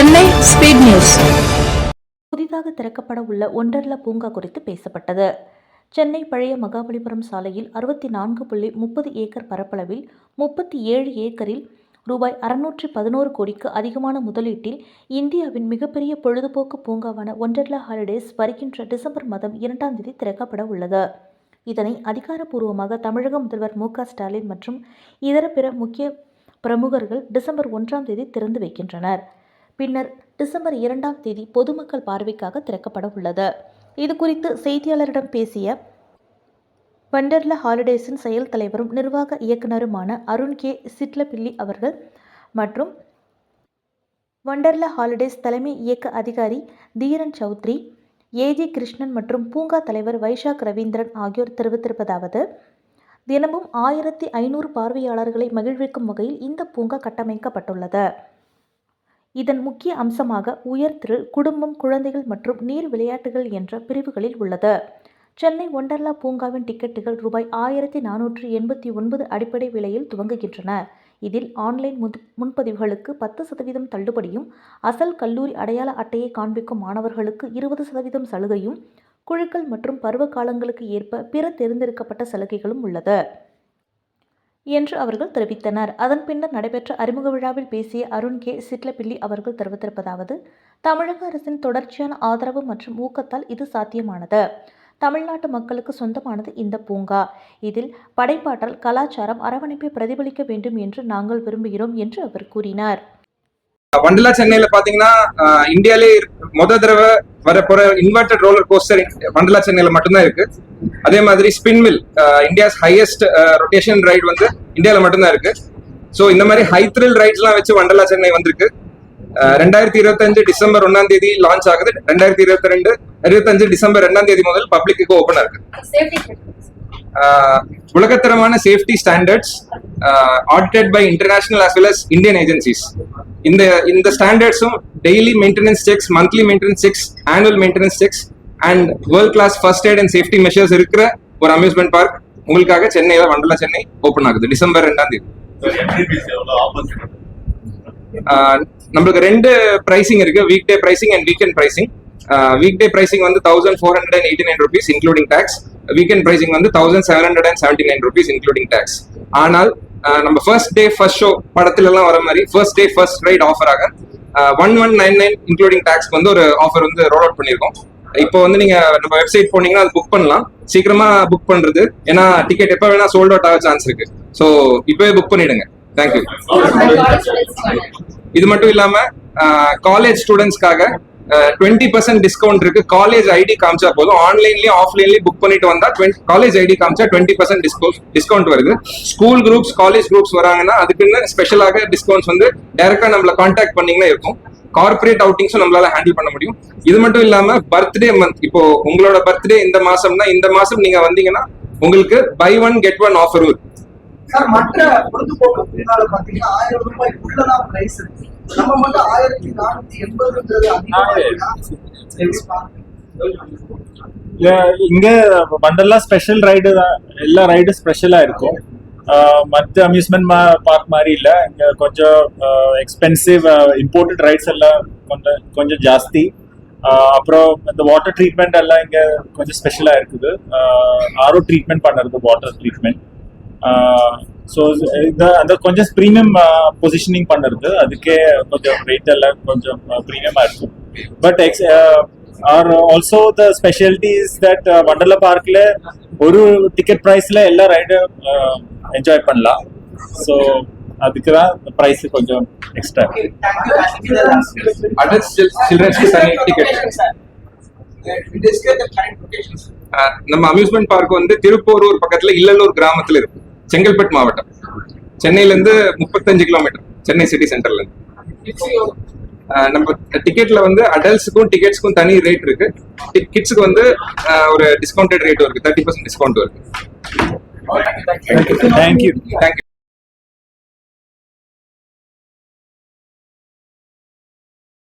Chennai speed news. புதிதாக திறக்கப்பட உள்ள ஒண்டர்லா பூங்கா குறித்து பேசப்பட்டது. சென்னை பழைய மகாபலிபுரம் சாலையில் 64.30 ஏக்கர் பரப்பளவில் 37 ஏக்கரில் ரூபாய் 611 கோடிக்கு அதிகமான முதலீட்டில் இந்தியாவின் மிகப்பெரிய பொழுதுபோக்கு பூங்காவான ஒண்டர்லா ஹாலிடேஸ் வருகின்ற டிசம்பர் மாதம் 2ஆம் தேதி திறக்கப்பட உள்ளது. இதனை அதிகாரப்பூர்வமாக தமிழக முதல்வர் மு.க. ஸ்டாலின் மற்றும் இதர பிற முக்கிய பிரமுகர்கள் டிசம்பர் 1ஆம் தேதி திறந்து வைக்கின்றனர். பின்னர் டிசம்பர் 2ஆம் தேதி பொதுமக்கள் பார்வைக்காக திறக்கப்பட உள்ளது. இதுகுறித்து செய்தியாளரிடம் பேசிய வண்டர்லா ஹாலிடேஸின் செயல் தலைவரும் நிர்வாக இயக்குநருமான அருண் கே. சிட்லப்பிள்ளி அவர்கள் மற்றும் வண்டர்லா ஹாலிடேஸ் தலைமை இயக்க அதிகாரி தீரன் சௌத்ரி, ஏ.ஜி. கிருஷ்ணன் மற்றும் பூங்கா தலைவர் வைஷாக் ரவீந்திரன் ஆகியோர் தெரிவித்திருப்பதாவது: தினமும் 1500 பார்வையாளர்களை மகிழ்விக்கும் வகையில் இந்த பூங்கா கட்டமைக்கப்பட்டுள்ளது. இதன் முக்கிய அம்சமாக உயர்திரு, குடும்பம், குழந்தைகள் மற்றும் நீர் விளையாட்டுகள் என்ற பிரிவுகளில் உள்ளது. சென்னை ஒண்டர்லா பூங்காவின் டிக்கெட்டுகள் ரூபாய் 1489 அடிப்படை விலையில் துவங்குகின்றன. இதில் ஆன்லைன் முன்பதிவுகளுக்கு 10% தள்ளுபடியும், அசல் கல்லூரி அடையாள அட்டையை காண்பிக்கும் மாணவர்களுக்கு 20% சலுகையும், குழுக்கள் மற்றும் பருவ காலங்களுக்கு ஏற்ப பிற தேர்ந்தெடுக்கப்பட்ட சலுகைகளும் உள்ளது என்று அவர்கள் தெரிவித்தனர். அதன் பின்னர் நடைபெற்ற அறிமுக விழாவில் பேசிய அருண் கே. சிட்லப்பிள்ளி அவர்கள் தெரிவித்திருப்பதாவது: தமிழக அரசின் தொடர்ச்சியான ஆதரவு மற்றும் ஊக்கத்தால் இது சாத்தியமானது. தமிழ்நாட்டு மக்களுக்கு சொந்தமானது இந்த பூங்கா. இதில் படைப்பாற்றல், கலாச்சாரம், அரவணைப்பை பிரதிபலிக்க வேண்டும் என்று நாங்கள் விரும்புகிறோம் என்று அவர் கூறினார். வண்டர்லா சென்னையில பாத்தீங்கன்னா இந்தியாலே தடவை வரப்போற இன்வெர்டட் ரோலர் கோஸ்டர் வண்டர்லா சென்னையில மட்டும்தான் இருக்கு. அதே மாதிரி spin mill, India's highest rotation ride வந்து இந்தியாவில மட்டும்தான் இருக்கு. ஸோ இந்த மாதிரி ஹை த்ரில் ரைட்ஸ் எல்லாம் வச்சு வண்டர்லா சென்னை வந்திருக்கு. 2025 டிசம்பர் 1ஆம் தேதி லான்ச் ஆகுது. 2025 டிசம்பர் 2ஆம் தேதி முதல் பப்ளிக்கு ஓபனா இருக்கு. உலகத்தரமான safety standards audited by international as well as Indian agencies. இந்த ஸ்டாண்டர்ட்ஸும் daily maintenance checks, monthly maintenance checks, annual maintenance checks and world class first aid and safety measures இருக்கிற ஒரு அம்யூஸ்மெண்ட் பார்க் உங்களுக்காக சென்னையில வண்டர்லா சென்னை ஓபன் ஆகுது டிசம்பர் 2ஆம் தேதி. நம்மளுக்கு 2 பிரைசிங் இருக்கு, weekday pricing and weekend pricing. Weekday pricing வந்து 1489 rupees including tax. Weekend pricing வந்து 1779 rupees இன்க்ளூடிங் டாக்ஸ். ஆனால் நம்ம ஃபர்ஸ்ட் டே ஃபர்ஸ்ட் ஷோ படத்துல எல்லாம் வர மாதிரி ஃபர்ஸ்ட் டே ஃபர்ஸ்ட் ரைட் ஆஃபராக 1199 இன்க்ளூடிங் டாக்ஸ் வந்து ஒரு ஆஃபர் வந்து ரோல் அவுட் பண்ணிருக்கோம். இப்போ வந்து நீங்க நம்ம வெப்சைட் போனீங்கன்னா அது புக் பண்ணலாம். சீக்கிரமா புக் பண்றது, ஏன்னா டிக்கெட் எப்ப வேணா சோல்ட் அவுட் ஆக சான்ஸ் இருக்கு. ஸோ இப்பவே புக் பண்ணிடுங்க. தேங்க்யூ. இது மட்டும் இல்லாம காலேஜ் ஸ்டூடெண்ட்ஸ்க்காக 20% டிஸ்கவுண்ட் இருக்கு. காலேஜ் ஐடி காமிச்சா போதும். ஆன்லைன்லயும் ஆஃப்லைன்லயும் புக் பண்ணிட்டு வந்தா காலேஜ் ஐடி காமிச்சா 20% டிஸ்கவுண்ட் வருது. ஸ்கூல் குரூப்ஸ், காலேஜ் குரூப்ஸ் வராங்கன்னா அதுக்குன்னு ஸ்பெஷலாக டிஸ்கவுண்ட்ஸ் வந்து டைரக்டா நம்மள கான்டாக்ட் பண்ணீங்கன்னா இருக்கும். கார்பரேட் அவுட்டிங்ஸும் நம்மளால ஹேண்டில் பண்ண முடியும். இது மட்டும் இல்லாம பர்த்டே மந்த், இப்போ உங்களோட பர்த்டே இந்த மாசம்னா இந்த மாசம் நீங்க வந்தீங்கன்னா உங்களுக்கு பை 1 கெட் 1 ஆஃபர் இருக்கு. மற்ற பொழுதுபோக்கு பூங்கால பாத்தீங்கன்னா 1000 ரூபாய்க்குள்ளதான் பிரைஸ் இருக்கு. நம்ம மட்டும் 1480 இங்க வண்டர்லா ஸ்பெஷல் ரைடு, எல்லா ரைடு ஸ்பெஷலா இருக்கும். மற்ற அம்யூஸ்மெண்ட் பார்க் மாதிரி இல்ல. இங்க கொஞ்சம் எக்ஸ்பென்சிவ் இம்போர்ட்டட் ரைட்ஸ் எல்லாம் கொஞ்சம் ஜாஸ்தி. அப்புறம் இந்த வாட்டர் ட்ரீட்மெண்ட் எல்லாம் இங்க கொஞ்சம் ஸ்பெஷலா இருக்குது. ஆரோ ட்ரீட்மெண்ட் பண்ணுறது, வாட்டர் ட்ரீட்மெண்ட். ஸோ அந்த கொஞ்சம் ப்ரீமியம் பொசிஷனிங் பண்ணுறது, அதுக்கே கொஞ்சம் ரேட் எல்லாம் கொஞ்சம் ப்ரீமியமாக இருக்கும். But are also the speciality is that வண்டர்லா பார்க்கில் ஒரு டிக்கெட் ப்ரைஸில் எல்லா ரைடும் என்ஜாய் பண்ணலாம். ஸோ அதுக்கு தான் ப்ரைஸ் கொஞ்சம் எக்ஸ்ட்ரா. நம்ம அம்யூஸ்மெண்ட் பார்க் வந்து திருப்போரூர் பக்கத்துல இல்லலூர் கிராமத்துல இருக்கு, செங்கல்பட்டு மாவட்டம். சென்னையில இருந்து 35 கிலோமீட்டர், சென்னை சிட்டி சென்டர்ல இருந்து. நம்ம டிக்கெட்ல வந்து அடல்ட்ஸுக்கும் டிக்கெட்ஸ்க்கும் தனி ரேட் இருக்கு. கிட்ஸுக்கு வந்து ஒரு டிஸ்கவுண்டட் ரேட்டும் இருக்கு, 30% டிஸ்கவுண்ட் இருக்கு. தேங்க்யூ.